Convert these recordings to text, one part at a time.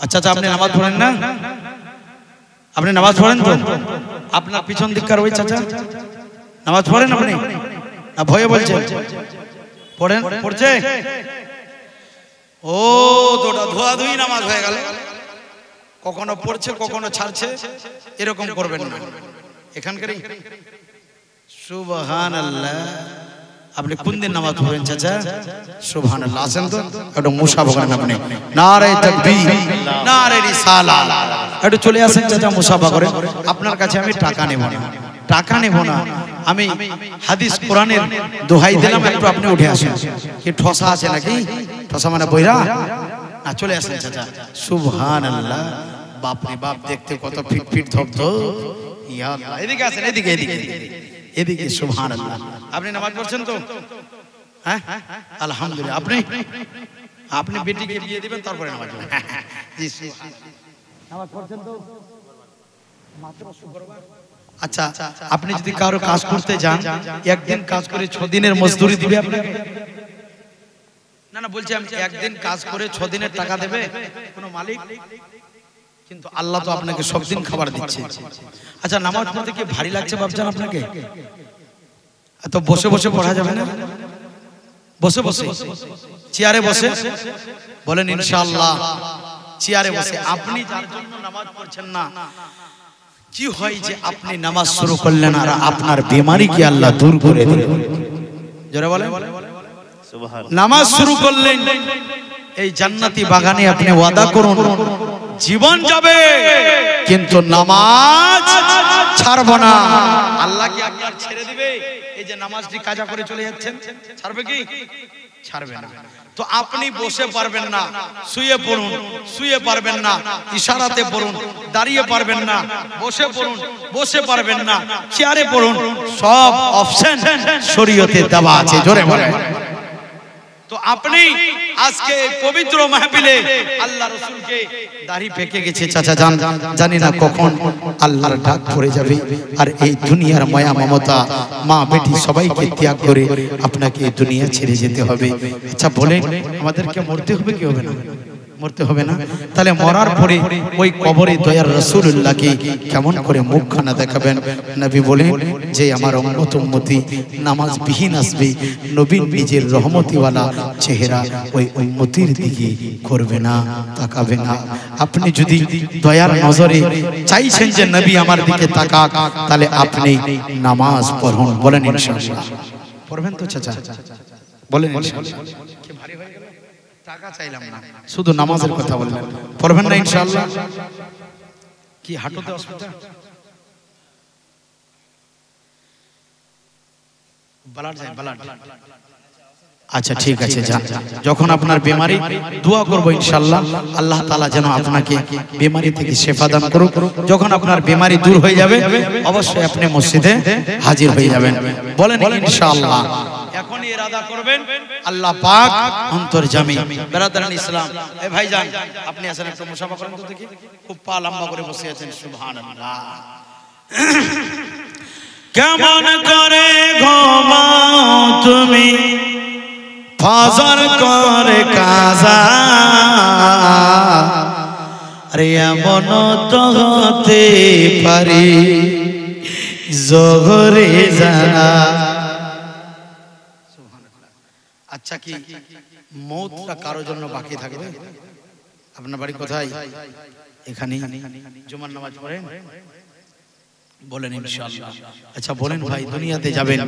আচ্ছা আচ্ছা, আপনি নামাজ পড়েন না? আপনি নামাজ পড়েন তো? আপনার পিছন দিককার ওই চাচা নামাজ পড়েন আপনি না ভয়ে বলছেন? পড়েন, পড়ছে? ও তোটা ধোয়াধুয়ি নামাজ হয়ে গেল, কখনো পড়ছে কখনো ছাড়ছে, এরকম করবেন না এখানকারই। সুবহানাল্লাহ। আপনি কোন দিন নামাজ পড়েন চাচা? সুবহানাল্লাহ। আসেন তো একটু মুসাফা করেন আপনি। নারে তাকবীর, নারে রিসালাত। একটু চলে আসেন চাচা, মুসাফা করেন। আপনার কাছে আমি টাকা নেব না, টাকা নেব না, আমি হাদিস কোরআনের দোহাই দিলাম, একটু আপনি উঠে আসেন। কি ঠসা আছে নাকি? ঠসা মানে বইরা না? চলে আসেন চাচা। সুবহানাল্লাহ। বাপ রে বাপ, দেখতে কত ফিট ফিট ধবধ। ইয়া আল্লাহ, এদিকে আসেন, এদিকে এদিকে এদিকে। সুবহানাল্লাহ। আপনি নামাজ পড়ছেন তো? হ্যাঁ আলহামদুলিল্লাহ। আপনি আপনি বেটিকে বিয়ে দিবেন তারপরে নামাজ পড়বেন? জি, নামাজ পড়ছেন তো? মাত্র শুক্রবার। আচ্ছা, আপনি যদি কারো কাজ করতে যান, একদিন কাজ করে 6 দিনের মজদুরি দিবে আপনাকে? না না, বলছি আমি একদিন কাজ করে 6 দিনের টাকা দেবে কোনো মালিক? কিন্তু আল্লাহ তো আপনাকে সব দিন খাবার দিচ্ছে। আচ্ছা, নামাজ পড়তে কি ভারী লাগছে ভাবছেন আপনাকে? এত বসে বসে পড়া যাবে না? বসে বসে চেয়ারে বসে বলেন ইনশাআল্লাহ। চেয়ারে বসে আপনি যার জন্য নামাজ পড়ছেন না, কি হয় যে আপনি নামাজ শুরু করলেন আর আপনার বিমারি কি আল্লাহ দূর করে দিলেন। জোরে বলেন সুবহানাল্লাহ। নামাজ শুরু করলেন, এই জান্নাতি বাগানে আপনি ওয়াদা করুন জীবন যাবে কিন্তু নামাজ ছাড়ব না। আল্লাহ কি আপনার ছেড়ে দিবে? এই যে নামাজটি কাজা করে চলে যাচ্ছেন, ছাড়বে কি? ছাড়বে না। তো আপনি বসে পারবেন না, শুয়ে পড়ুন, শুয়ে পারবেন না ইশারাতে পড়ুন, দাঁড়িয়ে পারবেন না বসে পড়ুন, বসে পারবেন না চেয়ারে পড়ুন, সব অপশন শরীয়তে দেওয়া আছে। জোরে বলেন। তো আপনি আজকে পবিত্র মাহফিলে আল্লাহ রাসূলকে দাড়ি পেকে গেছে চাচা জান, জানি না কখন আল্লাহর ডাক পড়ে যাবে আর এই দুনিয়ার মায়া মমতা মা বেটি সবাইকে ত্যাগ করে আপনাকে এই দুনিয়া ছেড়ে যেতে হবে। আচ্ছা বলেন, আমাদেরকে মরতে হবে কি হবে না? মরতে হবে না? তাহলে মরার পরে ওই কবরে দয়ার রাসূলুল্লাহকে কেমন করে মুখখানা দেখাবেন? নবী বলেন যে আমার উম্মত উম্মতি নামাজ বিহীন আসবে, নবী নিজের রহমতিওয়ালা চেহারা ওই উম্মতির দিকে করবে না, তাকাবে না। আপনি যদি দয়ার নজরে চাইছেন যে নবী আমার দিকে তাকাক, তাহলে আপনি নামাজ পড়ুন। বলেন ইনশাআল্লাহ। পড়বেন তো চাচা? বলেন ইনশাআল্লাহ। কি ভারী হয়ে গেল? টাকা চাইলাম না, শুধু নামাজের কথা বললেন। পড়বেন না ইনশাআল্লাহ? কি হাঁটুতে অসুবিধা? ব্লাড যায়, ব্লাড। আচ্ছা ঠিক আছে, যান। যখন আপনার বেমারি দোয়া করব ইনশাআল্লাহ আল্লাহ তাআলা যেন আপনাকে বেমারি থেকে শিফা দান করুক। যখন আপনার বেমারি দূর হয়ে যাবে অবশ্যই আপনি মসজিদে হাজির হয়ে যাবেন। বলেন ইনশাআল্লাহ। এখন ইরাদা করবেন আল্লাহ পাক অন্তর্যামী। বেরাদারান ইসলাম, এই ভাইজান আপনি আসেন, একটু মুসাফা করেন তো দেখি। খুব পা লম্বা করে বসে আছেন। সুবহানাল্লাহ। কেমন করে ঘুমাও তুমি ফজর করে কাজা, আরে এমন তো হতে পারে জোহরে জানা। আচ্ছা, কি মওতটা কারোর জন্য বাকি থাকবে? আপনার বাড়ি কোথায়? এখানে জুমার নামাজ পড়েন? বলেন ইনশাআল্লাহ। আচ্ছা বলেন ভাই, দুনিয়াতে যাবেন,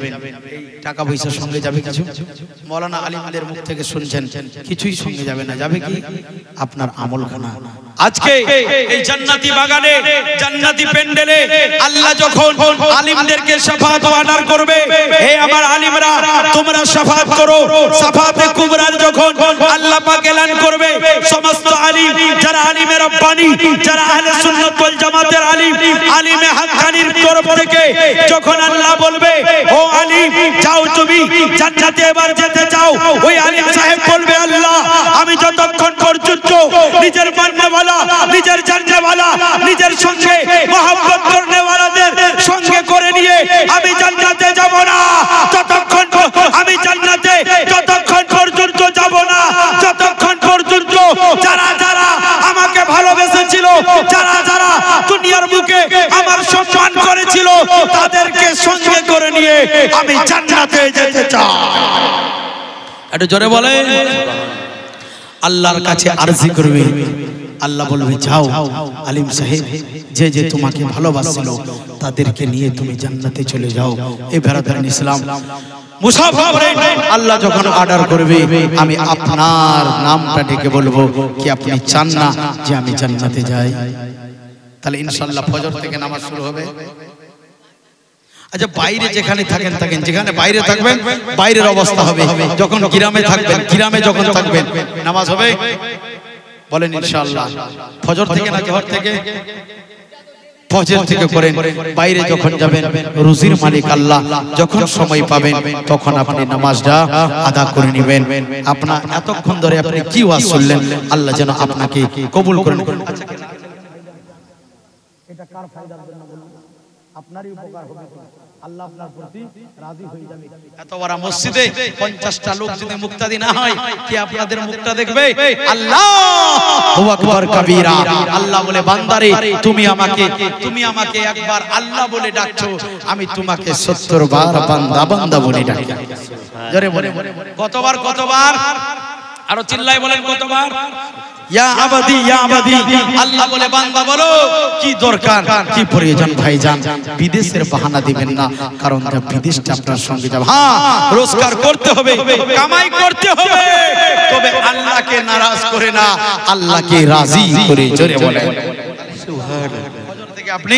টাকা পয়সার সঙ্গে যাবে কিছু? মাওলানা আলিমদের মুখ থেকে শুনছেন কিছুই সঙ্গে যাবে না। যাবে কি? আপনার আমলখানা। আজকে এই জান্নাতি বাগানে, জান্নাতি প্যান্ডেলে আল্লাহ যখন আলিমদেরকে শাফাত ওয়াদার করবে, হে আমার আলিমরা তোমরা শাফাত করো। শাফাতে কুবরার যখন আল্লাহ পাক এলান করবে, সমস্ত আলিম যারা আলিমে রব্বানি, যারা আহলে সুন্নাত ওয়াল জামাতের আলিম, আলিমে হাক্কানির তরফ থেকে যখন আল্লাহ বলবে ও আলিম যাও তুমি জান্নাতে এবার যেতে চাও, ওই আলিম সাহেব বলবে আল্লাহ আমি যতক্ষণ পর্যন্ত নিজের মাননেওয়ালা, নিজের জাননেওয়ালা, নিজের সঙ্গে মহব্বত করনেওয়ালাদের সঙ্গে করে নিয়ে আমি জান্নাতে যাব না, ততক্ষণ আমি জান্নাতে ততক্ষণ পর্যন্ত যাব না যতক্ষণ পর্যন্ত যারা যারা আমাকে ভালো ভালোবেসেছিল, যারা যারা দুনিয়ার বুকে আমার সম্মান করেছিল, তাদেরকে সঙ্গে করে নিয়ে আমি জান্নাতে যেতে চাই। একটু জোরে বলে। আল্লাহর কাছে আরজি করবে, আল্লাহ বলবে যাও আলিম সাহেব, যে যে তোমাকে ভালোবাসছিল তাদেরকে নিয়ে তুমি জান্নাতে চলে যাও। এই বেরাদারান ইসলাম মুসাফির আল্লাহ যখন অর্ডার করবে, আমি আপনার নামটা ডেকে বলবো কি আপনি চান না যে আমি জান্নাতে যাই? তাহলে ইনশাআল্লাহ ফজর থেকে নামাজ শুরু হবে। আচ্ছা, বাইরে যেখানে থাকেন থাকেন, যেখানে বাইরে থাকবেন বাইরের অবস্থা হবে, যখন গ্রামে থাকবেন গ্রামে যখন থাকবেন নামাজ হবে। বলেন ইনশাআল্লাহ। ফজর থেকে না জোহর থেকে? ফজর থেকে করেন। বাইরে যখন যাবেন রুজির মালিক আল্লাহ, যখন সময় পাবেন তখন আপনি নামাজটা আদা করে নেবেন। আপনার এতক্ষণ ধরে আপনি কি ওয়াজ শুনলেন, আল্লাহ যেন আপনাকে কবুল করেন। এটা কার ফায়দার জন্য বলুন? আপনারই উপকার হবে, আল্লাহ আপনার প্রতি রাজি হয়ে যাবে। এত বড় মসজিদে 50টা লোক যদি মুক্তাদি না হয়, কি আপনাদের মুখটা দেখবে? আল্লাহু আকবার কবীরা। আল্লাহ বলে বান্দারে তুমি আমাকে একবার আল্লাহ বলে ডাকছো, আমি তোমাকে 70 বার বান্দা বান্দা বলে ডাকি। জোরে বলে কতবার কতবার? আরো চিল্লায় বলেন কতবার? ইয়া আবাদি ইয়া আবাদি। আল্লাহ বলে বান্দা বলো কি দরকার, কি প্রয়োজন ভাইজান। বিদেশের বাহানা দিবেন না, কারণ বিদেশটা আপনার সঙ্গে যাবে। হ্যাঁ, রোজগার করতে হবে, কামাই করতে হবে, তবে আল্লাহকে নারাজ করে না, আল্লাহকে রাজি করে। জোরে বলেন সুবহানাল্লাহ। আপনি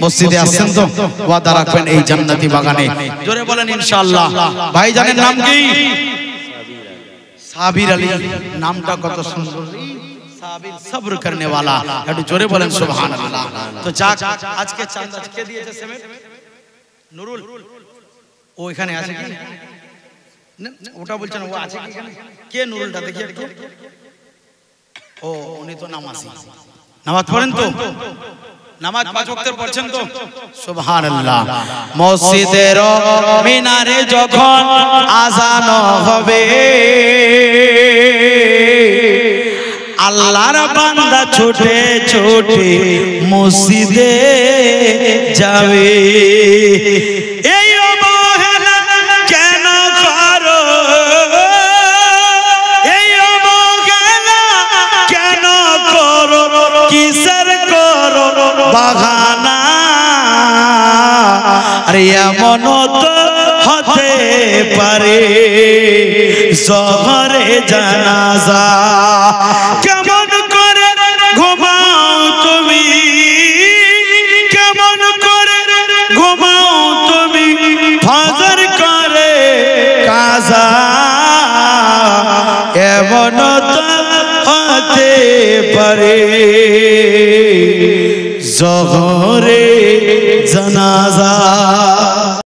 মসজিদে আসছেন তো ওয়াদা রাখবেন এই জান্নাতি বাগানে। জোরে বলেন ইনশাআল্লাহ। ভাইজানের নাম কি? সাবির আলী। নামটা কত সুন্দর, সবর করনে वाला। একটু জোরে বলেন সুবহানাল্লাহ। তো যাক, আজকে চাঁদা কে দিয়েছে? সেমেন্ট নুরুল। ও এখানে আছে কি? ওটা বলছেন ও আছে কি এখানে? কে নুরুলটা দেখি একটু। ও উনি তো নামাজি, নামাজ পড়েন তো? নামাজ 5 ওয়াক্তের পড়ছেন তো? সুবহানাল্লাহ। মসজিদের মিনারে যখন আযান হবে, আল্লাহর বান্দা ছোটে ছোটে মসজিদে যাবে। এই অবহেলা কেন করো, এই অবহেলা কেন করো, কিসের করো বাহানা? আরে এমন তো হতে পারে জোহরে জানাজা। কেমন করে ঘুমাও তুমি, কেমন করে ঘুমাও তুমি, ফজর করে কাজা। এমন তো হতে পারে জোহরে জানাজা।